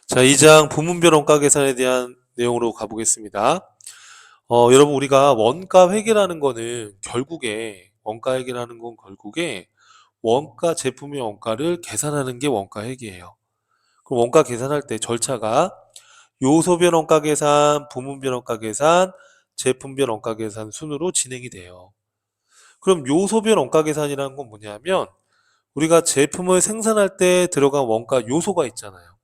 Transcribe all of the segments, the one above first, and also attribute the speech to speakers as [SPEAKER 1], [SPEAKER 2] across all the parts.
[SPEAKER 1] 자, 2장 부문별 원가 계산에 대한 내용으로 가보겠습니다. 여러분, 우리가 원가 회계라는 거는 원가 회계라는 건 결국에 원가 제품의 원가를 계산하는 게 원가 회계예요. 그럼 원가 계산할 때 절차가 요소별 원가 계산, 부문별 원가 계산, 제품별 원가 계산 순으로 진행이 돼요. 그럼 요소별 원가 계산이라는 건 뭐냐면 우리가 제품을 생산할 때 들어간 원가 요소가 있잖아요.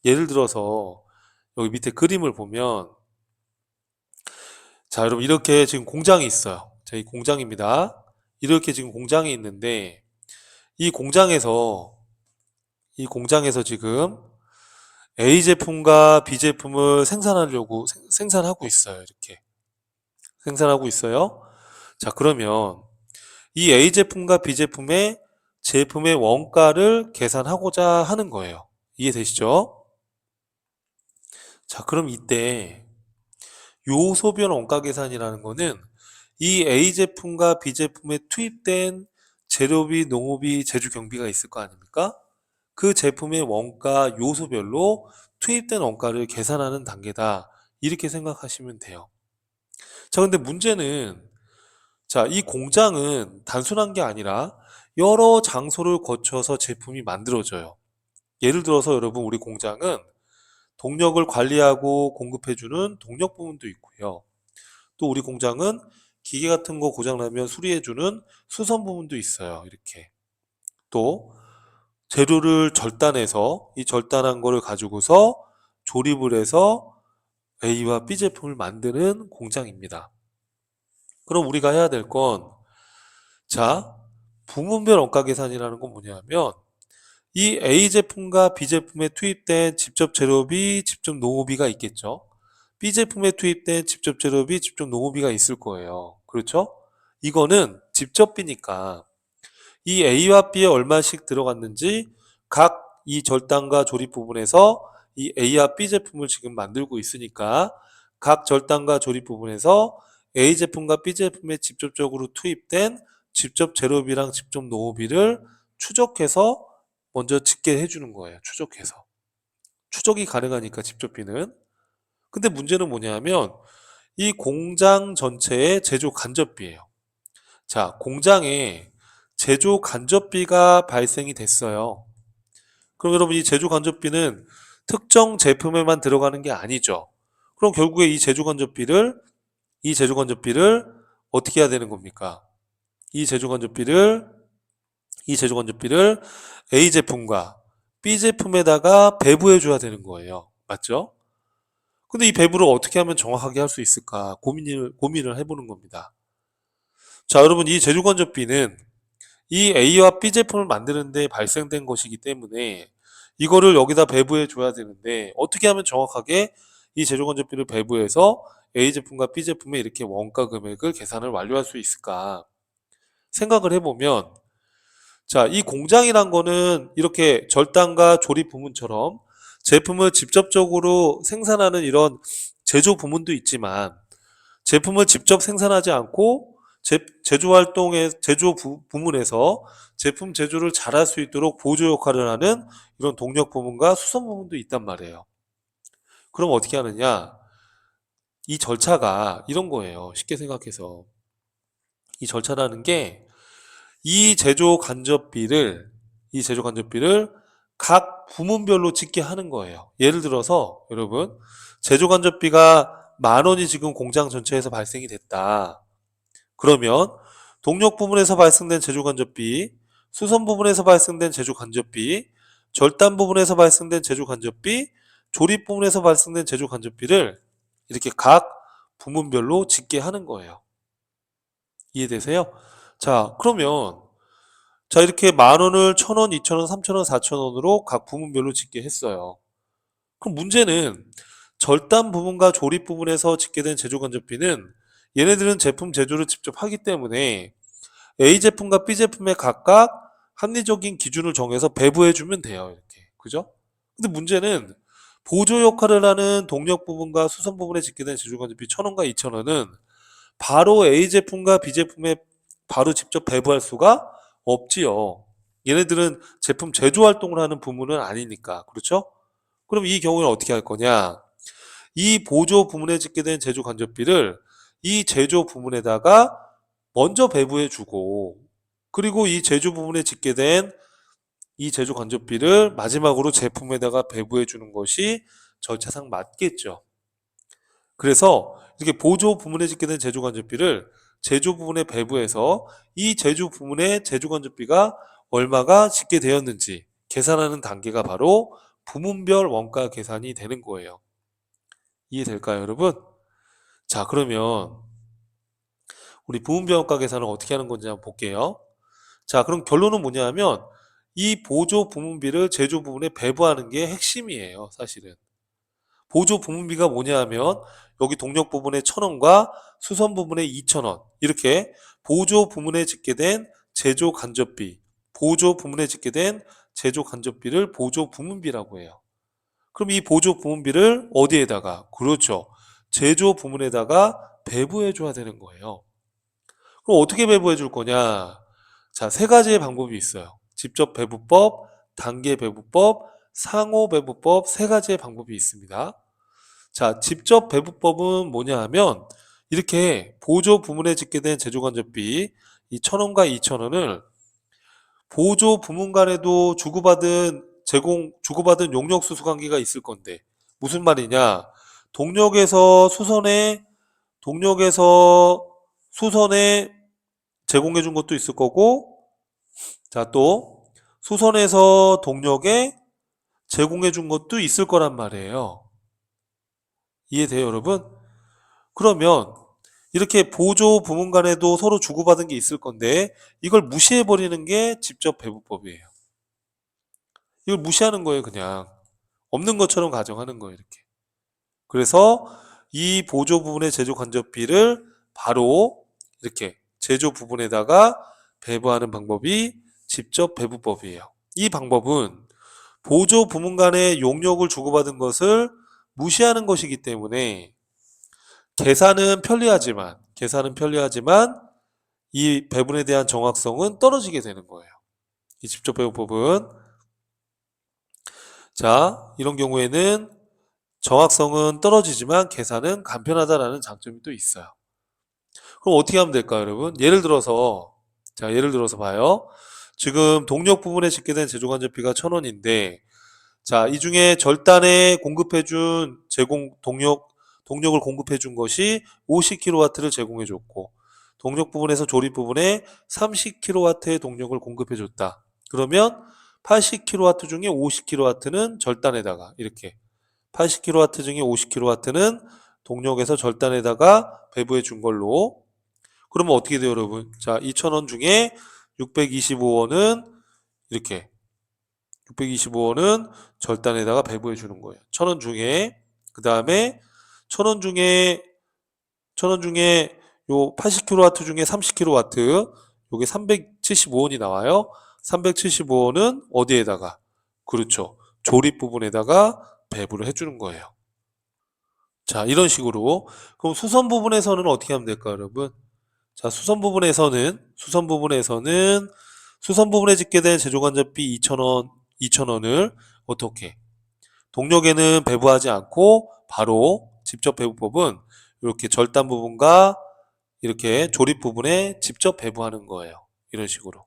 [SPEAKER 1] 예를 들어서 여기 밑에 그림을 보면 자, 여러분 이렇게 지금 공장이 있어요. 자, 이 공장입니다. 이렇게 지금 공장이 있는데 이 공장에서 이 공장에서 지금 A 제품과 B 제품을 생산하려고 생산하고 있어요. 이렇게 생산하고 있어요. 자, 그러면 이 A 제품과 B 제품의 원가를 계산하고자 하는 거예요. 이해되시죠? 자, 그럼 이때 요소별 원가 계산이라는 거는 이 A 제품과 B 제품에 투입된 재료비, 농업비, 제조 경비가 있을 거 아닙니까? 그 제품의 원가 요소별로 투입된 원가를 계산하는 단계다. 이렇게 생각하시면 돼요. 자, 근데 문제는 자, 이 공장은 단순한 게 아니라 여러 장소를 거쳐서 제품이 만들어져요. 예를 들어서 여러분 우리 공장은 동력을 관리하고 공급해주는 동력 부문도 있고요. 또 우리 공장은 기계 같은 거 고장나면 수리해주는 수선 부분도 있어요. 이렇게. 또 재료를 절단해서 이 절단한 거를 가지고서 조립을 해서 A와 B 제품을 만드는 공장입니다. 그럼 우리가 해야 될 건, 자, 부문별 원가 계산이라는 건 뭐냐면 이 A 제품과 B 제품에 투입된 직접 재료비, 직접 노무비가 있겠죠. B 제품에 투입된 직접 재료비, 직접 노무비가 있을 거예요. 그렇죠? 이거는 직접비니까 이 A와 B에 얼마씩 들어갔는지 각 이 절단과 조립 부분에서 이 A와 B 제품을 지금 만들고 있으니까 각 절단과 조립 부분에서 A 제품과 B 제품에 직접적으로 투입된 직접 재료비랑 직접 노무비를 추적해서 먼저 집계해 주는 거예요. 추적해서. 추적이 가능하니까 직접비는. 근데 문제는 뭐냐면 이 공장 전체의 제조 간접비예요. 자, 공장에 제조 간접비가 발생이 됐어요. 그럼 여러분 이 제조 간접비는 특정 제품에만 들어가는 게 아니죠. 그럼 결국에 이 제조 간접비를 어떻게 해야 되는 겁니까? 이 제조 간접비를 A 제품과 B 제품에다가 배부해 줘야 되는 거예요. 맞죠? 근데 이 배부를 어떻게 하면 정확하게 할 수 있을까 고민을 해보는 겁니다. 자, 여러분 이 제조 간접비는 이 A와 B 제품을 만드는데 발생된 것이기 때문에 이거를 여기다 배부해 줘야 되는데 어떻게 하면 정확하게 이 제조 간접비를 배부해서 A 제품과 B 제품의 이렇게 원가 금액을 계산을 완료할 수 있을까 생각을 해보면 자, 이 공장이란 거는 이렇게 절단과 조립 부문처럼 제품을 직접적으로 생산하는 이런 제조 부문도 있지만 제품을 직접 생산하지 않고 제조 부문에서 제품 제조를 잘할 수 있도록 보조 역할을 하는 이런 동력 부문과 수선 부문도 있단 말이에요. 그럼 어떻게 하느냐? 이 절차가 이런 거예요. 쉽게 생각해서. 이 절차라는 게 이 제조 간접비를 각 부문별로 집계 하는 거예요. 예를 들어서 여러분 제조 간접비가 10,000원이 지금 공장 전체에서 발생이 됐다. 그러면 동력 부분에서 발생된 제조 간접비, 수선 부분에서 발생된 제조 간접비, 절단 부분에서 발생된 제조 간접비, 조립 부분에서 발생된 제조 간접비를 이렇게 각 부문별로 집계하는 거예요. 이해되세요? 자, 그러면 자, 이렇게 10,000원을 1,000원, 2,000원, 3,000원, 4,000원으로 각 부문별로 집계했어요. 그럼 문제는 절단 부분과 조립 부분에서 집계된 제조 간접비는 얘네들은 제품 제조를 직접 하기 때문에 A 제품과 B 제품에 각각 합리적인 기준을 정해서 배부해주면 돼요. 이렇게. 그죠? 근데 문제는 보조 역할을 하는 동력 부분과 수선 부분에 집계된 제조 간접비 1,000원과 2,000원은 바로 A 제품과 B 제품에 바로 직접 배부할 수가 없지요. 얘네들은 제품 제조 활동을 하는 부문은 아니니까. 그렇죠? 그럼 이 경우에는 어떻게 할 거냐? 이 보조 부문에 짓게 된 제조 간접비를 이 제조 부문에다가 먼저 배부해 주고, 그리고 이 제조 부문에 짓게 된 이 제조 간접비를 마지막으로 제품에다가 배부해 주는 것이 절차상 맞겠죠. 그래서 이렇게 보조 부문에 짓게 된 제조 간접비를 제조 부문에 배부해서 이 제조 부문의 제조 간접비가 얼마가 짓게 되었는지 계산하는 단계가 바로 부문별 원가 계산이 되는 거예요. 이해될까요, 여러분? 자, 그러면 우리 부문별 원가 계산을 어떻게 하는 건지 한번 볼게요. 자, 그럼 결론은 뭐냐 하면 이 보조 부문비를 제조 부문에 배부하는 게 핵심이에요, 사실은. 보조 부문비가 뭐냐 하면 여기 동력 부분에 1,000원과 수선 부분에 2,000원, 이렇게 보조 부문에 짓게 된 제조 간접비, 보조 부문에 짓게 된 제조 간접비를 보조 부문비라고 해요. 그럼 이 보조 부문비를 어디에다가? 그렇죠. 제조 부문에다가 배부해 줘야 되는 거예요. 그럼 어떻게 배부해 줄 거냐? 자, 세 가지의 방법이 있어요. 직접 배부법, 단계 배부법, 상호 배부법, 세 가지의 방법이 있습니다. 자, 직접 배부법은 뭐냐 하면 이렇게 보조 부문에 짓게 된 제조간접비 이 1,000원과 2,000원을 보조 부문 간에도 주고받은 용역 수수 관계가 있을 건데 무슨 말이냐? 동력에서 수선에 동력에서 수선에 제공해 준 것도 있을 거고, 자, 또 수선에서 동력에 제공해 준 것도 있을 거란 말이에요. 이해돼요, 여러분? 그러면 이렇게 보조 부문 간에도 서로 주고받은 게 있을 건데 이걸 무시해 버리는 게 직접 배부법이에요. 이걸 무시하는 거예요, 그냥. 없는 것처럼 가정하는 거예요, 이렇게. 그래서 이 보조 부분의 제조 간접비를 바로 이렇게 제조 부분에다가 배부하는 방법이 직접 배부법이에요. 이 방법은 보조 부문 간의 용역을 주고받은 것을 무시하는 것이기 때문에 계산은 편리하지만 이 배분에 대한 정확성은 떨어지게 되는 거예요. 이 직접 배분법은. 자, 이런 경우에는 정확성은 떨어지지만 계산은 간편하다라는 장점이 또 있어요. 그럼 어떻게 하면 될까요, 여러분? 예를 들어서 봐요. 지금 동력 부분에 짓게 된 제조간접비가 1,000원인데, 자, 이 중에 절단에 공급해준 동력을 공급해준 것이 50kW를 제공해줬고, 동력 부분에서 조립 부분에 30kW의 동력을 공급해줬다. 그러면 80kW 중에 50kW는 절단에다가 이렇게 80kW 중에 50kW는 동력에서 절단에다가 배부해 준 걸로. 그러면 어떻게 돼요, 여러분? 자, 2,000원 중에 625원은 이렇게 625원은 절단에다가 배부해 주는 거예요. 1,000원 중에, 그 다음에 1,000원 중에, 1,000원 중에 요 80kW 중에 30kW, 요게 375원이 나와요. 375원은 어디에다가? 그렇죠. 조립 부분에다가 배부를 해주는 거예요. 자, 이런 식으로. 그럼 수선 부분에서는 어떻게 하면 될까요, 여러분? 자, 수선 부분에 짓게 된 제조간접비 2,000원을 어떻게? 동력에는 배부하지 않고 바로 직접 배부법은 이렇게 절단 부분과 이렇게 조립 부분에 직접 배부하는 거예요. 이런 식으로.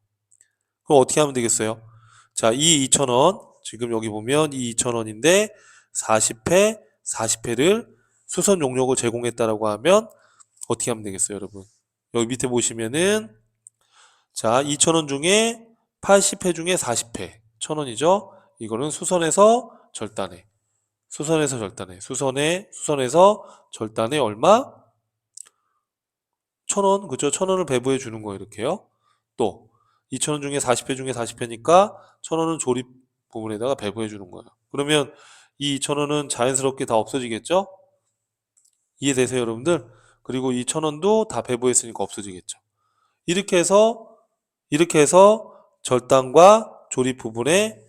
[SPEAKER 1] 그럼 어떻게 하면 되겠어요? 자, 이 2,000원, 지금 여기 보면 이 2,000원인데 40회를 수선 용역을 제공했다라고 하면 어떻게 하면 되겠어요, 여러분? 여기 밑에 보시면은 자, 2,000원 중에 80회 중에 40회 1,000원이죠. 이거는 수선에서 절단에 얼마? 1,000원, 그죠? 1,000원을 배부해 주는 거예요, 이렇게요. 또 2,000원 중에 40회 중에 40회니까 1,000원은 조립 부분에다가 배부해 주는 거예요. 그러면 이 2,000원은 자연스럽게 다 없어지겠죠? 이해되세요, 여러분들? 그리고 이 1,000원도 다 배부했으니까 없어지겠죠. 이렇게 해서 절단과 조립 부분에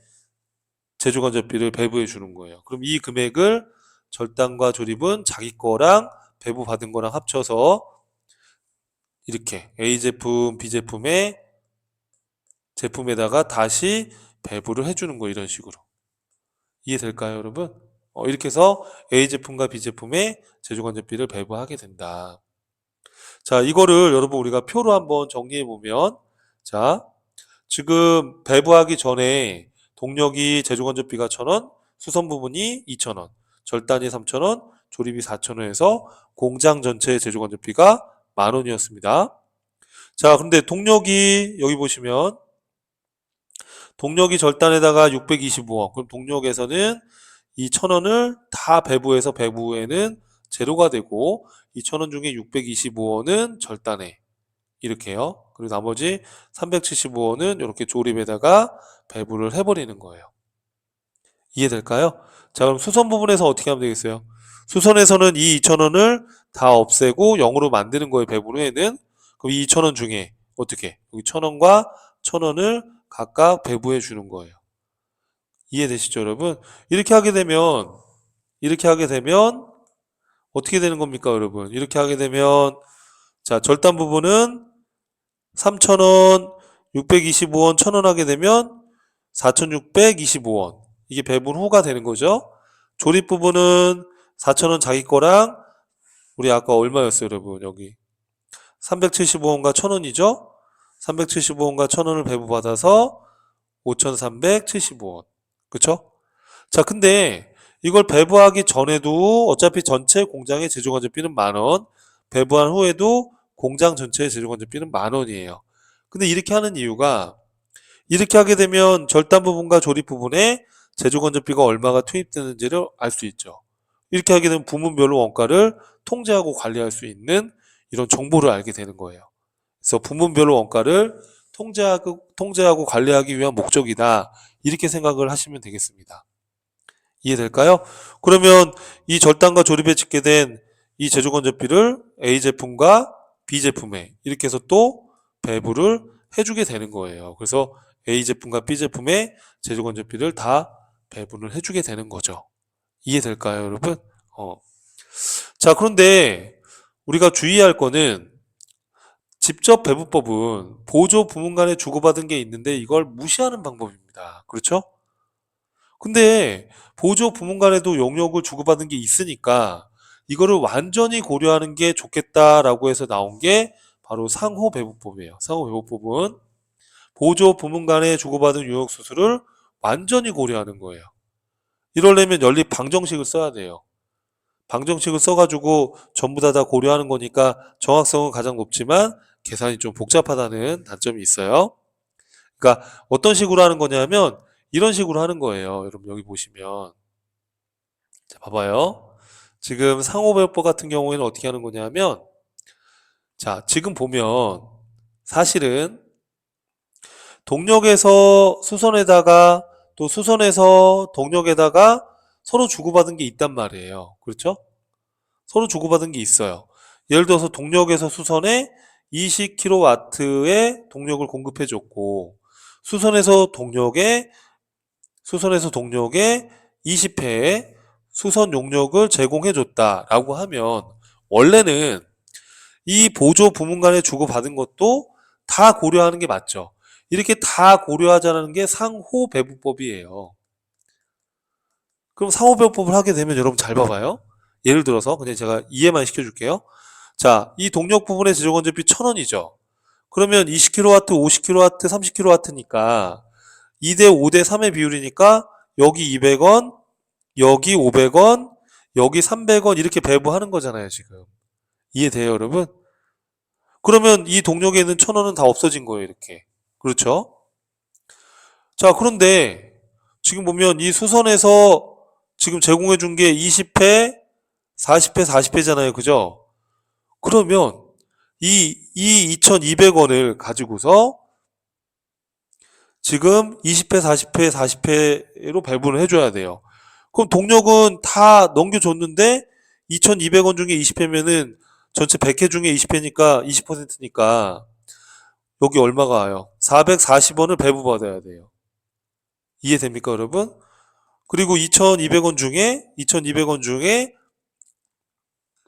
[SPEAKER 1] 제조간접비를 배부해 주는 거예요. 그럼 이 금액을 절단과 조립은 자기 거랑 배부 받은 거랑 합쳐서 이렇게 A 제품, B 제품에다가 다시 배부를 해주는 거, 이런 식으로. 이해될까요, 여러분? 이렇게 해서 A 제품과 B 제품의 제조간접비를 배부하게 된다. 자, 이거를 여러분 우리가 표로 한번 정리해 보면, 자, 지금 배부하기 전에 동력이 제조건조비가 1,000원, 수선 부분이 2,000원, 절단이 3,000원, 조립이 4,000원에서 공장 전체 제조건조비가 10,000원이었습니다. 자, 근데 동력이 여기 보시면 동력이 절단에다가 625원. 그럼 동력에서는 이 1,000원을 다 배부해서 배부에는 제로가 되고 이 1,000원 중에 625원은 절단에 이렇게요. 그리고 나머지 375원은 이렇게 조립에다가 배부를 해버리는 거예요. 이해될까요? 자, 그럼 수선 부분에서 어떻게 하면 되겠어요? 수선에서는 이 2,000원을 다 없애고 0으로 만드는 거예요. 배부에는. 그럼 이 2,000원 중에 어떻게? 여기 1,000원과 1,000원을 각각 배부해 주는 거예요. 이해되시죠, 여러분? 이렇게 하게 되면 어떻게 되는 겁니까, 여러분? 이렇게 하게 되면 자, 절단 부분은 3,000원, 625원, 1,000원 하게 되면 4,625원. 이게 배분 후가 되는 거죠. 조립 부분은 4,000원 자기 거랑 우리 아까 얼마였어요, 여러분? 여기 375원과 1,000원이죠. 375원과 1,000원을 배부받아서 5,375원. 그쵸? 자, 근데 이걸 배부하기 전에도 어차피 전체 공장의 제조건조비는 10,000원, 배부한 후에도 공장 전체의 제조건조비는 10,000원이에요. 근데 이렇게 하는 이유가 이렇게 하게 되면 절단 부분과 조립 부분에 제조건조비가 얼마가 투입되는지를 알 수 있죠. 이렇게 하게 되면 부문별로 원가를 통제하고 관리할 수 있는 이런 정보를 알게 되는 거예요. 그래서 부문별로 원가를 통제하고 관리하기 위한 목적이다. 이렇게 생각을 하시면 되겠습니다. 이해될까요? 그러면 이 절단과 조립에 짓게 된 이 제조건조비를 A 제품과 B 제품에 이렇게 해서 또 배부를 해주게 되는 거예요. 그래서 A 제품과 B 제품의 제조건조비를 다 배분을 해주게 되는 거죠. 이해될까요, 여러분? 자, 그런데 우리가 주의할 거는 직접 배부법은 보조 부문 간에 주고받은 게 있는데 이걸 무시하는 방법입니다. 그렇죠? 근데 보조 부문 간에도 용역을 주고받은 게 있으니까 이거를 완전히 고려하는 게 좋겠다라고 해서 나온 게 바로 상호배부법이에요. 상호배부법은 보조 부문 간에 주고받은 용역 수수를 완전히 고려하는 거예요. 이러려면 연립 방정식을 써야 돼요. 방정식을 써가지고 전부 다 고려하는 거니까 정확성은 가장 높지만 계산이 좀 복잡하다는 단점이 있어요. 그러니까 어떤 식으로 하는 거냐면 이런 식으로 하는 거예요. 여러분 여기 보시면 자 봐봐요. 지금 상호배법 같은 경우에는 어떻게 하는 거냐면 자 지금 보면 사실은 동력에서 수선에다가 또 수선에서 동력에다가 서로 주고받은 게 있단 말이에요. 그렇죠? 서로 주고받은 게 있어요. 예를 들어서 동력에서 수선에 20kW의 동력을 공급해 줬고 수선에서 동력에 20회의 수선 용력을 제공해 줬다라고 하면 원래는 이 보조 부문 간에 주고받은 것도 다 고려하는 게 맞죠. 이렇게 다 고려하자는 게 상호배부법이에요. 그럼 상호배부법을 하게 되면 여러분 잘 봐봐요. 예를 들어서 그냥 제가 이해만 시켜줄게요. 자, 이 동력 부분의 제조건조비 1,000원이죠. 그러면 20kW, 50kW, 30kW니까 2대 5대 3의 비율이니까 여기 200원, 여기 500원, 여기 300원 이렇게 배부하는 거잖아요, 지금. 이해돼요, 여러분? 그러면 이 동력에 있는 1,000원은 다 없어진 거예요, 이렇게. 그렇죠? 자, 그런데 지금 보면 이 수선에서 지금 제공해 준 게 20회, 40회, 40회잖아요. 그죠? 그러면 이 2,200원을 가지고서 지금 20회, 40회, 40회로 배분을 해줘야 돼요. 그럼 동력은 다 넘겨줬는데 2,200원 중에 20회면은 전체 100회 중에 20회니까 20%니까 여기 얼마가 와요? 440원을 배부받아야 돼요. 이해됩니까, 여러분? 그리고 2,200원 중에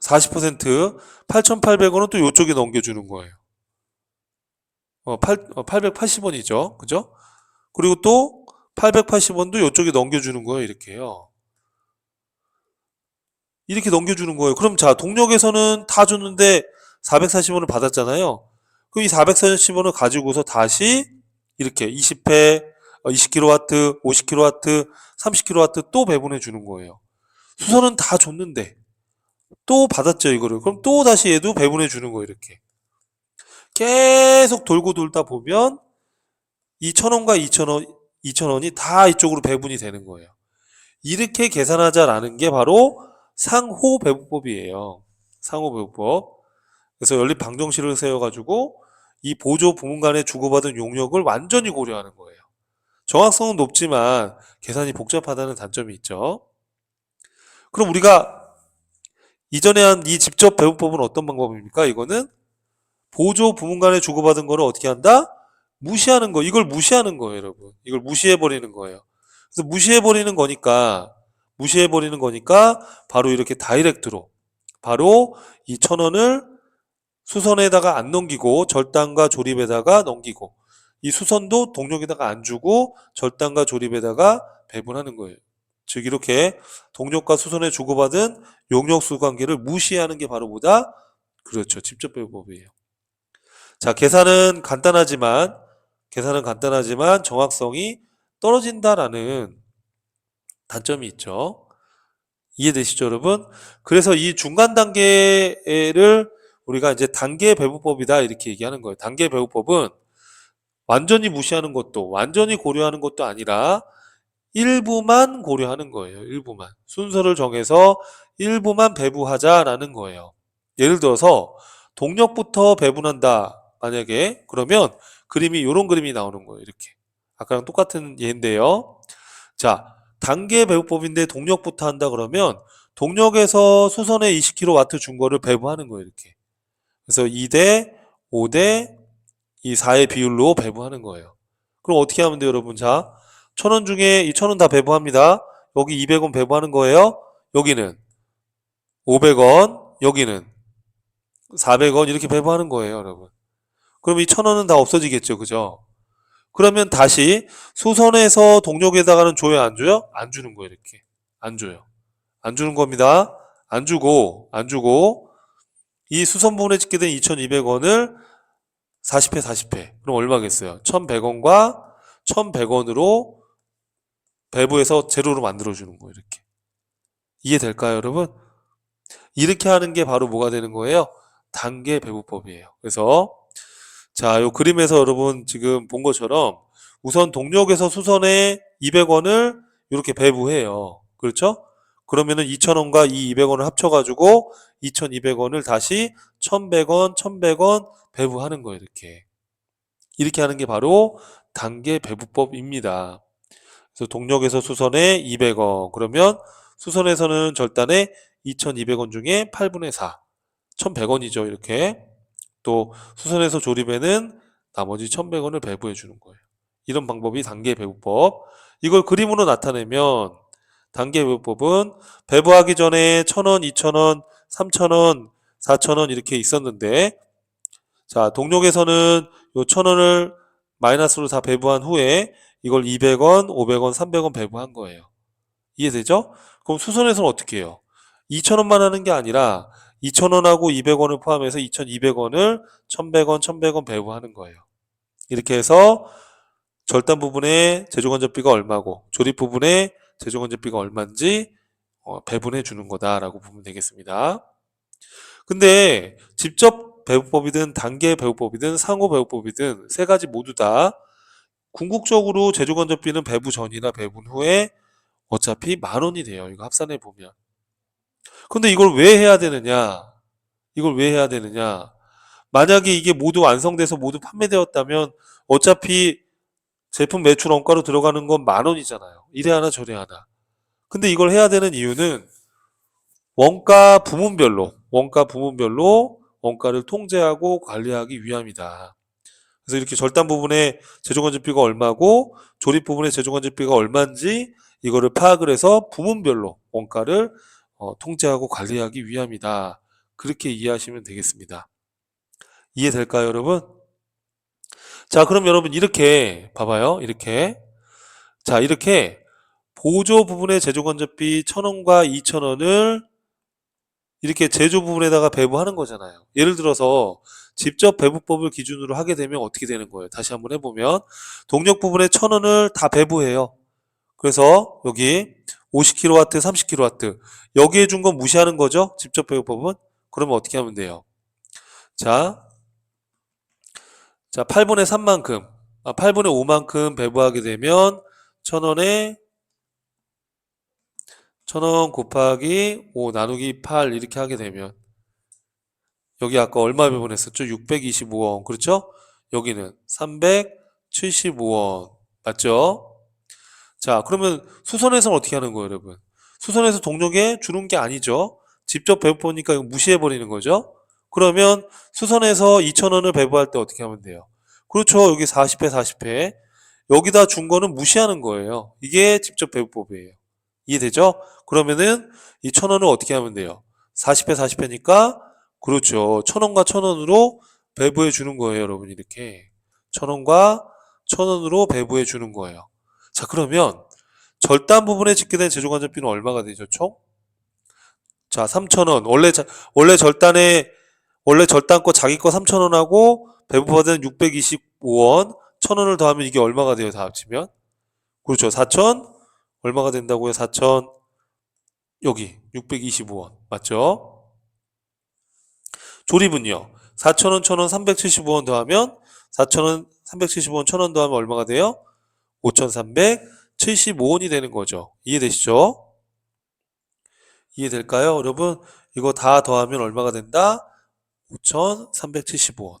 [SPEAKER 1] 40% 8,800원은 또 이쪽에 넘겨주는 거예요. 880원이죠. 그죠? 그리고 또 880원도 이쪽에 넘겨주는 거예요. 이렇게요. 이렇게 넘겨주는 거예요. 그럼 자, 동력에서는 다 줬는데 440원을 받았잖아요. 그럼 이 440원을 가지고서 다시 이렇게 20회, 20kW, 50kW, 30kW 또 배분해 주는 거예요. 수선은 다 줬는데 또 받았죠, 이거를. 그럼 또 다시 얘도 배분해 주는 거예요, 이렇게. 계속 돌고 돌다 보면 2,000원과 2,000원, 2,000원이 다 이쪽으로 배분이 되는 거예요. 이렇게 계산하자라는 게 바로 상호배분법이에요. 상호배분법. 그래서 연립 방정식을 세워가지고 이 보조 부문 간에 주고받은 용역을 완전히 고려하는 거예요. 정확성은 높지만 계산이 복잡하다는 단점이 있죠. 그럼 우리가 이전에 한 이 직접 배분법은 어떤 방법입니까? 이거는 보조 부문 간에 주고받은 거를 어떻게 한다? 무시하는 거. 이걸 무시하는 거예요, 여러분. 이걸 무시해버리는 거예요. 그래서 무시해버리는 거니까 바로 이렇게 다이렉트로 바로 이 1,000원을 수선에다가 안 넘기고 절단과 조립에다가 넘기고 이 수선도 동력에다가 안 주고 절단과 조립에다가 배분하는 거예요. 즉 이렇게 동력과 수선에 주고받은 용역수 관계를 무시하는 게 바로 뭐다? 그렇죠. 직접 배분법이에요. 자, 계산은 간단하지만 정확성이 떨어진다라는 단점이 있죠. 이해되시죠, 여러분? 그래서 이 중간 단계를 우리가 이제 단계 배분법이다 이렇게 얘기하는 거예요. 단계 배분법은 완전히 무시하는 것도 완전히 고려하는 것도 아니라 일부만 고려하는 거예요. 일부만. 순서를 정해서 일부만 배분하자라는 거예요. 예를 들어서 동력부터 배분한다. 만약에 그러면 그림이 이런 그림이 나오는 거예요. 이렇게. 아까랑 똑같은 예인데요. 자, 단계 배분법인데 동력부터 한다 그러면 동력에서 수선에 20kW 준 거를 배분하는 거예요. 이렇게. 그래서 2대 5대 이 4의 비율로 배분하는 거예요. 그럼 어떻게 하면 돼요, 여러분? 자, 1,000원 중에 이 1,000원 다 배분합니다. 여기 200원 배분하는 거예요. 여기는 500원, 여기는 400원 이렇게 배분하는 거예요, 여러분. 그럼 이 1,000원은 다 없어지겠죠, 그죠? 그러면 다시 수선에서 동력에다가는 줘요, 안 줘요? 안 주는 거예요, 이렇게. 안 줘요. 안 주는 겁니다. 안 주고 이 수선 부분에 찍게 된 2,200원을 40회 40회. 그럼 얼마겠어요? 1,100원과 1,100원으로 배부해서 제로로 만들어주는 거예요. 이렇게. 이해될까요, 여러분? 이렇게 하는 게 바로 뭐가 되는 거예요? 단계 배부법이에요. 그래서 자, 요 그림에서 여러분 지금 본 것처럼 우선 동력에서 수선에 200원을 이렇게 배부해요. 그렇죠? 그러면은 2,000원과 이 200원을 합쳐가지고 2,200원을 다시 1,100원, 1,100원 배부하는 거예요. 이렇게 하는 게 바로 단계 배부법입니다. 그래서 동력에서 수선에 200원. 그러면 수선에서는 절단에 2,200원 중에 8분의 4. 1,100원이죠. 이렇게. 또 수선에서 조립에는 나머지 1,100원을 배부해 주는 거예요. 이런 방법이 단계 배부법. 이걸 그림으로 나타내면 단계 배부법은 배부하기 전에 1,000원, 2,000원, 3,000원, 4,000원 이렇게 있었는데 자, 동력에서는 요 1,000원을 마이너스로 다 배부한 후에 이걸 200원, 500원, 300원 배부한 거예요. 이해되죠? 그럼 수선에서는 어떻게 해요? 2,000원만 하는 게 아니라 2,000원하고 200원을 포함해서 2,200원을 1,100원, 1,100원 배부하는 거예요. 이렇게 해서 절단 부분에 제조건전비가 얼마고 조립 부분에 제조건전비가 얼마인지 배분해 주는 거다라고 보면 되겠습니다. 근데 직접 배부법이든 단계 배부법이든 상호 배부법이든 세 가지 모두 다 궁극적으로 제조건전비는 배부 전이나 배분 후에 어차피 10,000원이 돼요. 이거 합산해 보면. 근데 이걸 왜 해야 되느냐? 이걸 왜 해야 되느냐? 만약에 이게 모두 완성돼서 모두 판매되었다면 어차피 제품 매출 원가로 들어가는 건 10,000원이잖아요. 이래 하나 저래 하나. 근데 이걸 해야 되는 이유는 원가 부문별로 원가를 통제하고 관리하기 위함이다. 그래서 이렇게 절단 부분의 제조건전비가 얼마고 조립 부분의 제조건전비가 얼마인지 이거를 파악을 해서 부문별로 원가를 통제하고 관리하기 위함이다. 그렇게 이해하시면 되겠습니다. 이해될까요, 여러분? 자, 그럼 여러분 이렇게 봐봐요. 이렇게 자, 이렇게 보조 부분의 제조건조비 1,000원과 2,000원을 이렇게 제조 부분에다가 배부하는 거잖아요. 예를 들어서 직접 배부법을 기준으로 하게 되면 어떻게 되는 거예요? 다시 한번 해보면 동력 부분에 1,000원을 다 배부해요. 그래서 여기 50kW, 30kW 여기에 준 건 무시하는 거죠? 직접 배부법은? 그러면 어떻게 하면 돼요? 자, 8분의 3만큼, 8분의 5만큼 배부하게 되면 1,000원에 1,000원 곱하기 5 나누기 8 이렇게 하게 되면 여기 아까 얼마 배분했었죠? 625원. 그렇죠? 여기는 375원. 맞죠? 자, 그러면 수선에서는 어떻게 하는 거예요, 여러분? 수선에서 동력에 주는 게 아니죠. 직접 배부니까 이거 무시해버리는 거죠. 그러면 수선에서 2,000원을 배부할 때 어떻게 하면 돼요? 그렇죠. 여기 40회, 40회. 여기다 준 거는 무시하는 거예요. 이게 직접 배부법이에요. 이해되죠? 그러면은 이 1,000원을 어떻게 하면 돼요? 40회, 40회니까 그렇죠. 1,000원과 1,000원으로 배부해 주는 거예요, 여러분. 이렇게 1,000원과 1,000원으로 배부해 주는 거예요. 자, 그러면 절단 부분에 집계된 제조간접비는 얼마가 되죠, 총? 자, 3,000원. 원래 절단 거 자기 거 3,000원하고 배부받은 625원, 1,000원을 더하면 이게 얼마가 돼요, 다 합치면? 그렇죠. 4,000 얼마가 된다고요? 4,000 여기 625원. 맞죠? 조립은요. 4,000원, 1,000원, 375원 더하면 4,000원, 375원, 1,000원 더하면 얼마가 돼요? 5,375원이 되는 거죠. 이해되시죠? 이해될까요, 여러분? 이거 다 더하면 얼마가 된다? 5,375원.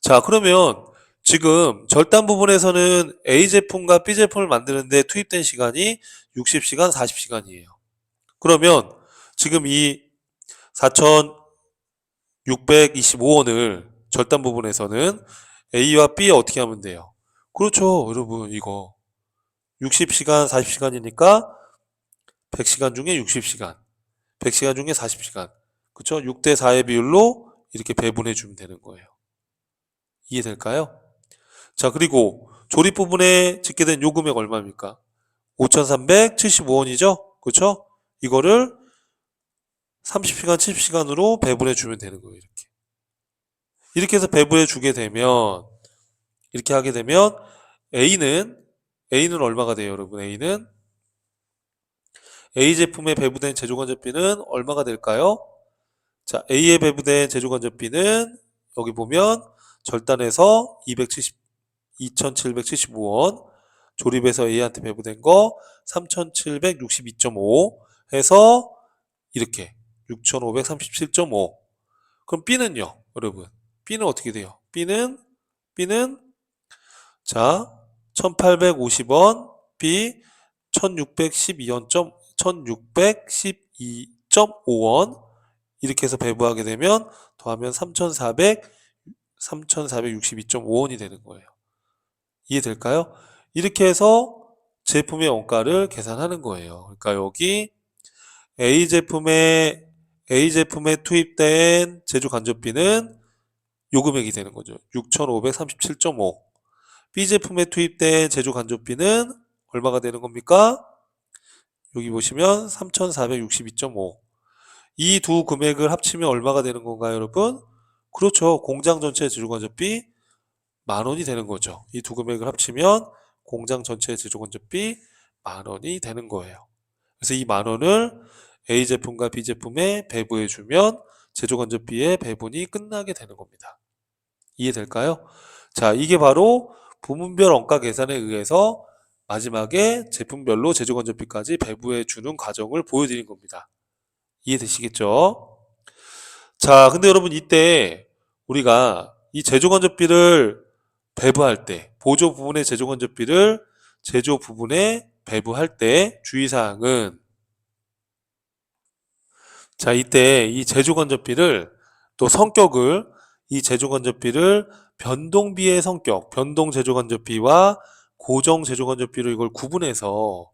[SPEAKER 1] 자, 그러면 지금 절단 부분에서는 A 제품과 B 제품을 만드는데 투입된 시간이 60시간, 40시간이에요. 그러면 지금 이 4,625원을 절단 부분에서는 A와 B에 어떻게 하면 돼요? 그렇죠, 여러분. 이거 60시간, 40시간이니까 100시간 중에 60시간, 100시간 중에 40시간. 그쵸? 6대 4의 비율로 이렇게 배분해 주면 되는 거예요. 이해될까요? 자, 그리고 조립 부분에 집계된 요금액 얼마입니까? 5,375원이죠? 그쵸? 이거를 30시간, 70시간으로 배분해 주면 되는 거예요, 이렇게. 이렇게 해서 배분해 주게 되면, 이렇게 하게 되면, A는 얼마가 돼요, 여러분? A 제품에 배부된 제조건조비는 얼마가 될까요? 자, A에 배부된 제조건조비는 여기 보면 절단해서 2,775원, 조립해서 A한테 배부된 거 3,762.5 해서 이렇게 6,537.5. 그럼 B는요, 여러분? B는 어떻게 돼요? B는 자, 1,850원, B 1,612원, 1,612.5원 이렇게 해서 배부하게 되면 더하면 3,462.5원이 되는 거예요. 이해될까요? 이렇게 해서 제품의 원가를 계산하는 거예요. 그러니까 여기 A 제품에 투입된 제조 간접비는 요 금액이 되는 거죠. 6,537.5. B 제품에 투입된 제조 간접비는 얼마가 되는 겁니까? 여기 보시면 3,462.5. 이 두 금액을 합치면 얼마가 되는 건가요, 여러분? 그렇죠. 공장 전체 제조건조비 10,000원이 되는 거죠. 이 두 금액을 합치면 공장 전체 제조건조비 10,000원이 되는 거예요. 그래서 이 10,000원을 A 제품과 B 제품에 배부해주면 제조건조비의 배분이 끝나게 되는 겁니다. 이해될까요? 자, 이게 바로 부문별 원가 계산에 의해서 마지막에 제품별로 제조건조비까지 배부해주는 과정을 보여드린 겁니다. 이해되시겠죠? 자, 근데 여러분 이때 우리가 이 제조건조비를 배부할 때, 보조 부분의 제조건조비를 제조 부분에 배부할 때 주의사항은 자, 이때 이 제조건조비를 또 성격을 이 제조건조비를 변동비의 성격, 변동 제조건조비와 고정 제조건조비로 이걸 구분해서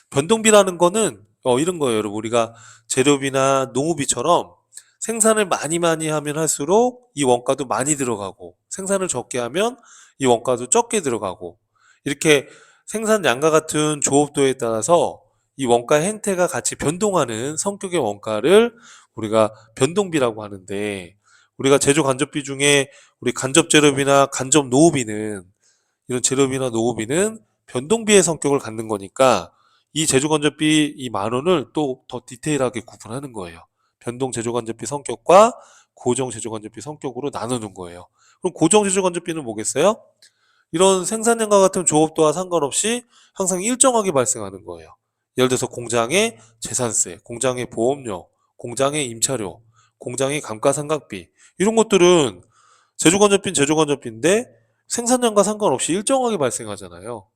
[SPEAKER 1] 변동비라는 거는 이런 거예요, 여러분. 우리가 재료비나 농우비처럼 생산을 많이 하면 할수록 이 원가도 많이 들어가고 생산을 적게 하면 이 원가도 적게 들어가고 이렇게 생산량과 같은 조업도에 따라서 이 원가 행태가 같이 변동하는 성격의 원가를 우리가 변동비라고 하는데, 우리가 제조 간접비 중에 우리 간접 재료비나 간접 노후비는, 이런 재료비나 노후비는 변동비의 성격을 갖는 거니까 이 제조 간접비 이 10,000원을 또 더 디테일하게 구분하는 거예요. 변동 제조 간접비 성격과 고정 제조 간접비 성격으로 나누는 거예요. 그럼 고정 제조 간접비는 뭐겠어요? 이런 생산량과 같은 조업도와 상관없이 항상 일정하게 발생하는 거예요. 예를 들어서 공장의 재산세, 공장의 보험료, 공장의 임차료, 공장의 감가상각비, 이런 것들은 제조간접비는 제조간접비인데 생산량과 상관없이 일정하게 발생하잖아요.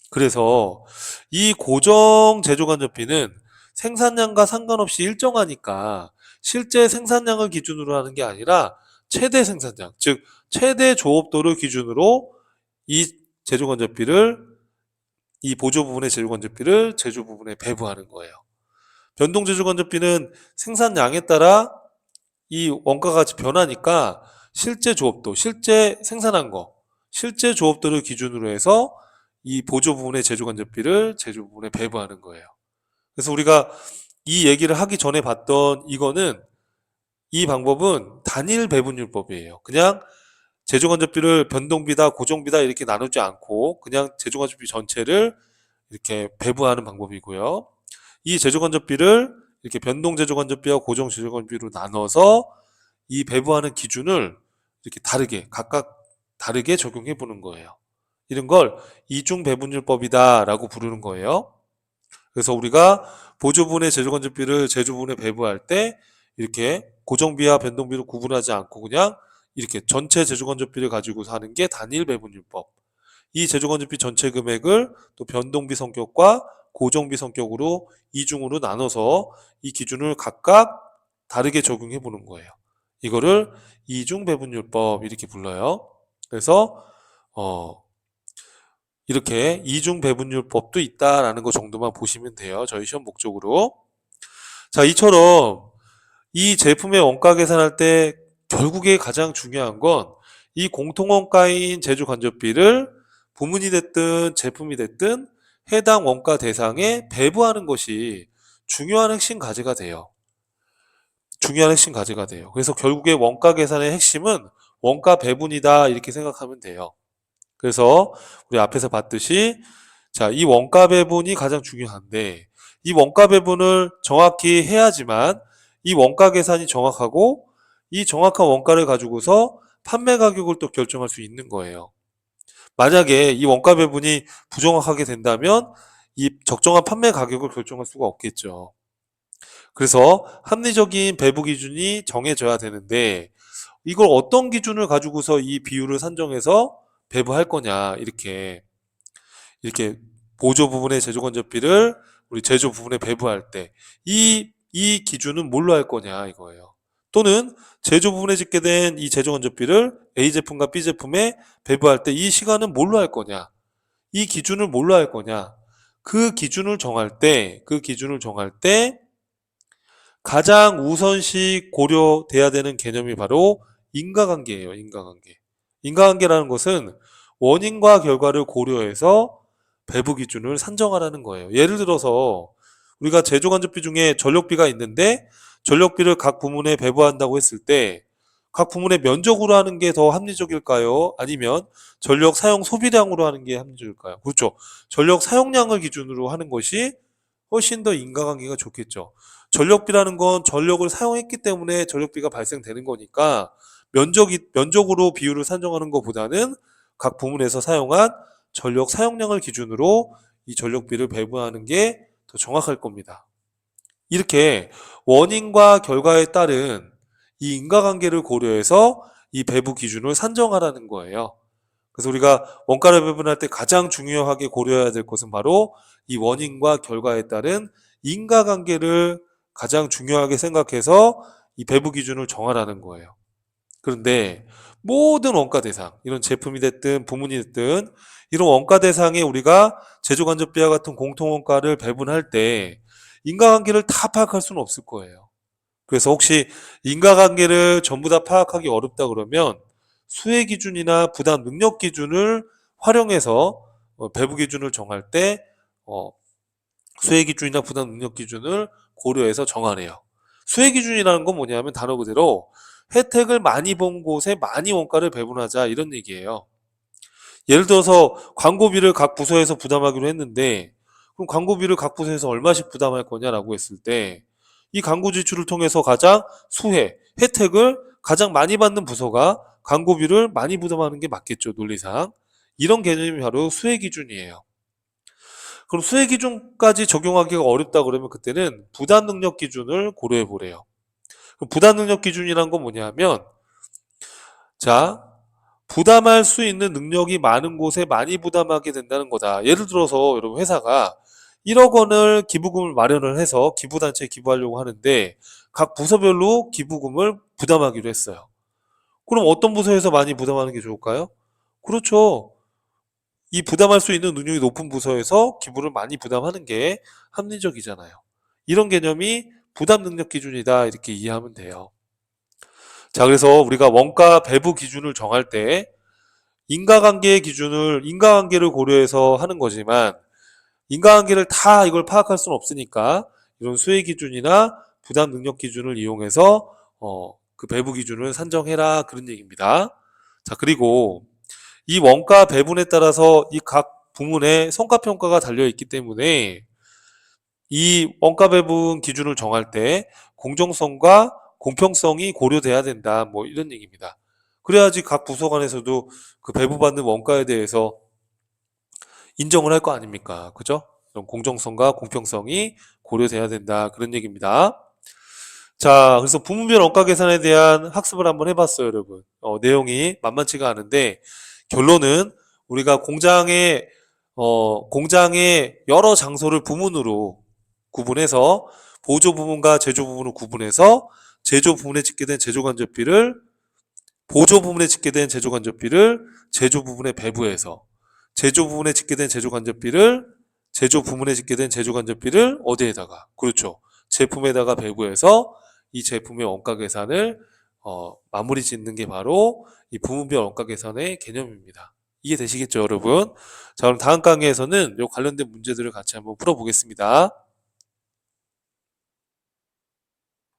[SPEAKER 1] 그래서 이 고정 제조간접비는 생산량과 상관없이 일정하니까 실제 생산량을 기준으로 하는 게 아니라 최대 생산량, 즉 최대 조업도를 기준으로 이 제조간접비를, 이 보조 부분의 제조간접비를 제조 부분에 배부하는 거예요. 변동 제조간접비는 생산량에 따라 이 원가가 같이 변하니까 실제 조업도, 실제 생산한 거, 실제 조업도를 기준으로 해서 이 보조 부분의 제조간접비를 제조 부분에 배부하는 거예요. 그래서 우리가 이 얘기를 하기 전에 봤던 이거는, 이 방법은 단일 배분율법이에요. 그냥 제조간접비를 변동비다, 고정비다 이렇게 나누지 않고 그냥 제조간접비 전체를 이렇게 배부하는 방법이고요. 이 제조간접비를 이렇게 변동 제조간접비와 고정 제조간접비로 나눠서 이 배부하는 기준을 이렇게 다르게, 각각 다르게 적용해 보는 거예요. 이런 걸 이중 배분율법이다라고 부르는 거예요. 그래서 우리가 보조분의 제조간접비를 제조분에 배부할 때 이렇게 고정비와 변동비로 구분하지 않고 그냥 이렇게 전체 제조간접비를 가지고 하는 게 단일 배분율법. 이 제조간접비 전체 금액을 또 변동비 성격과 고정비 성격으로 이중으로 나눠서 이 기준을 각각 다르게 적용해 보는 거예요. 이거를 이중 배분율법 이렇게 불러요. 그래서 이렇게 이중 배분율법도 있다라는 것 정도만 보시면 돼요. 저희 시험 목적으로. 자, 이처럼 이 제품의 원가 계산할 때 결국에 가장 중요한 건 이 공통원가인 제조간접비를 부문이 됐든 제품이 됐든 해당 원가 대상에 배부하는 것이 중요한 핵심 과제가 돼요. 중요한 핵심 과제가 돼요. 그래서 결국에 원가 계산의 핵심은 원가 배분이다 이렇게 생각하면 돼요. 그래서 우리 앞에서 봤듯이, 자, 이 원가 배분이 가장 중요한데 이 원가 배분을 정확히 해야지만 이 원가 계산이 정확하고 이 정확한 원가를 가지고서 판매 가격을 또 결정할 수 있는 거예요. 만약에 이 원가 배분이 부정확하게 된다면 이 적정한 판매 가격을 결정할 수가 없겠죠. 그래서 합리적인 배부 기준이 정해져야 되는데 이걸 어떤 기준을 가지고서 이 비율을 산정해서 배부할 거냐, 이렇게 보조 부분의 제조건조비를 우리 제조 부분에 배부할 때 이 기준은 뭘로 할 거냐 이거예요. 또는 제조 부분에 짓게 된 이 제조건조비를 A 제품과 B 제품에 배부할 때 이 시간은 뭘로 할 거냐, 이 기준을 뭘로 할 거냐, 그 기준을 정할 때 가장 우선시 고려돼야 되는 개념이 바로 인과관계예요. 인과관계. 인과관계라는 것은 원인과 결과를 고려해서 배부 기준을 산정하라는 거예요. 예를 들어서 우리가 제조간접비 중에 전력비가 있는데 전력비를 각 부문에 배부한다고 했을 때 각 부문의 면적으로 하는 게 더 합리적일까요? 아니면 전력 사용 소비량으로 하는 게 합리적일까요? 그렇죠. 전력 사용량을 기준으로 하는 것이 훨씬 더 인과관계가 좋겠죠. 전력비라는 건 전력을 사용했기 때문에 전력비가 발생되는 거니까 면적으로 비율을 산정하는 것보다는 각 부문에서 사용한 전력 사용량을 기준으로 이 전력비를 배분하는 게 더 정확할 겁니다. 이렇게 원인과 결과에 따른 이 인과관계를 고려해서 이 배부 기준을 산정하라는 거예요. 그래서 우리가 원가를 배분할 때 가장 중요하게 고려해야 될 것은 바로 이 원인과 결과에 따른 인과관계를 가장 중요하게 생각해서 이 배부 기준을 정하라는 거예요. 그런데 모든 원가 대상, 이런 제품이 됐든 부문이 됐든 이런 원가 대상에 우리가 제조간접비와 같은 공통원가를 배분할 때 인과관계를 다 파악할 수는 없을 거예요. 그래서 혹시 인과관계를 전부 다 파악하기 어렵다 그러면 수혜 기준이나 부담 능력 기준을 활용해서 배부 기준을 정할 때 수혜 기준이나 부담 능력 기준을 고려해서 정하래요. 수혜 기준이라는 건 뭐냐면 단어 그대로 혜택을 많이 본 곳에 많이 원가를 배분하자 이런 얘기예요. 예를 들어서 광고비를 각 부서에서 부담하기로 했는데 그럼 광고비를 각 부서에서 얼마씩 부담할 거냐라고 했을 때 이 광고 지출을 통해서 가장 혜택을 가장 많이 받는 부서가 광고비를 많이 부담하는 게 맞겠죠, 논리상. 이런 개념이 바로 수혜 기준이에요. 그럼 수혜 기준까지 적용하기가 어렵다 그러면 그때는 부담 능력 기준을 고려해 보래요. 그럼 부담 능력 기준이란 건 뭐냐면 자, 부담할 수 있는 능력이 많은 곳에 많이 부담하게 된다는 거다. 예를 들어서 여러분 회사가 1억 원을 기부금을 마련을 해서 기부단체에 기부하려고 하는데 각 부서별로 기부금을 부담하기로 했어요. 그럼 어떤 부서에서 많이 부담하는 게 좋을까요? 그렇죠. 이 부담할 수 있는 능력이 높은 부서에서 기부를 많이 부담하는 게 합리적이잖아요. 이런 개념이 부담 능력 기준이다 이렇게 이해하면 돼요. 자, 그래서 우리가 원가 배부 기준을 정할 때 인과관계를 고려해서 하는 거지만 인과관계를 다 이걸 파악할 수는 없으니까 이런 수혜 기준이나 부담 능력 기준을 이용해서 그 배부 기준을 산정해라 그런 얘기입니다. 자, 그리고 이 원가 배분에 따라서 이 각 부문의 성과평가가 달려 있기 때문에 이 원가 배분 기준을 정할 때 공정성과 공평성이 고려돼야 된다. 뭐 이런 얘기입니다. 그래야지 각 부서 간에서도 그 배부받는 원가에 대해서 인정을 할 거 아닙니까? 그죠? 그럼 공정성과 공평성이 고려돼야 된다. 그런 얘기입니다. 자, 그래서 부문별 원가 계산에 대한 학습을 한번 해봤어요, 여러분. 내용이 만만치가 않은데 결론은 우리가 공장의 여러 장소를 부문으로 구분해서 보조 부문과 제조 부문을 구분해서 제조 부문에 집계 된 제조 간접비를 보조 부문에 집계 된 제조 간접비를 제조 부문에 배부해서 제조 부문에 집계 된 제조 간접비를 제조 부문에 집계 된 제조 간접비를 어디에다가 그렇죠. 제품에다가 배부해서 이 제품의 원가 계산을 마무리 짓는 게 바로 이 부문별 원가 계산의 개념입니다. 이해되시겠죠, 여러분? 자, 그럼 다음 강의에서는 이 관련된 문제들을 같이 한번 풀어보겠습니다.